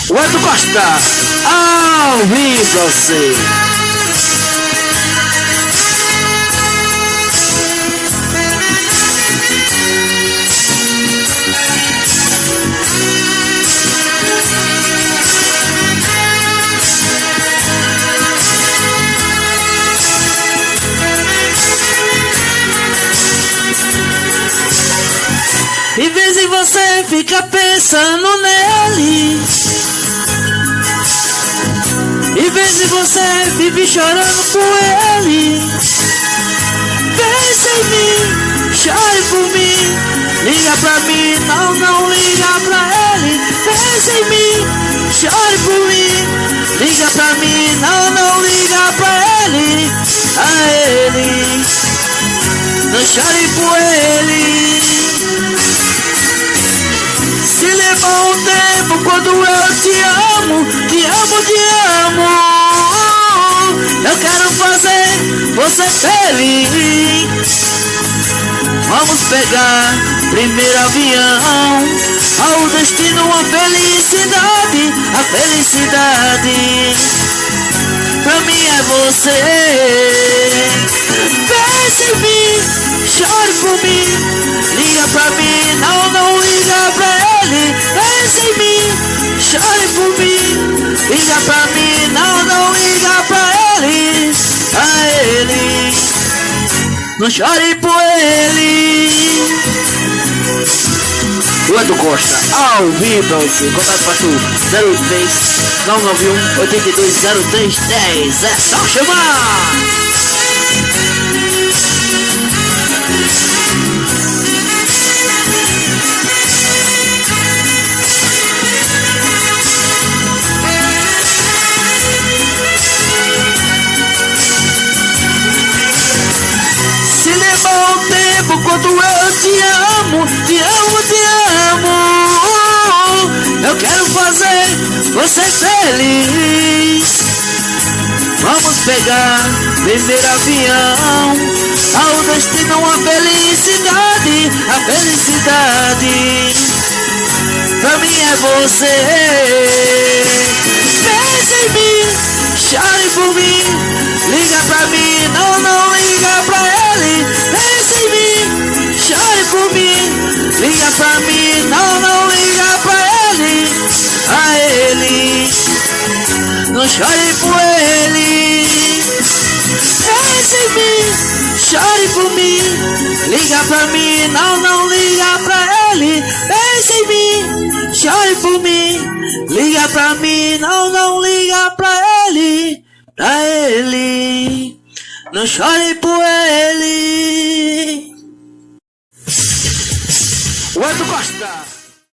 O Edu Costa, ao vivo pra você. Em vez de você ficar pensando nele, em vez de você viver chorando por ele, pensa em mim, chore por mim, liga pra mim, não liga pra ele. Pensa em mim, chore por mim, liga pra mim, não liga pra ele. A ele, não chore por ele. Se levou um tempo quando eu te amo, te amo, te amo. Eu quero fazer você feliz. Vamos pegar primeiro avião, ao destino a felicidade, a felicidade. Pra mim é você. Pense em mim, chore por mim, liga pra mim, não liga pra ele. Pense em mim, chore por mim, liga pra mim, não liga pra ele. A ele, não chore por ele. O Edu Costa, ao vivo pra você. Contato para tu 03 991 82 0310. É só chamar. Se levou um tempo quando eu te amo, te amo, te amo. Eu quero fazer você feliz. Vamos pegar primeiro avião, ao destino a felicidade, a felicidade. Pra mim é você. Pensa em mim, chore por mim, liga pra mim, não liga pra ele. Pensa em mim, chore por mim, liga pra mim, não liga pra ele. A ele, não chore por ele. Pensa em mim, chore por mim, liga pra mim, não liga pra ele. Pensa em mim, chore por mim, liga pra mim, não liga pra ele. Pra ele, não chore por ele. O Edu Costa.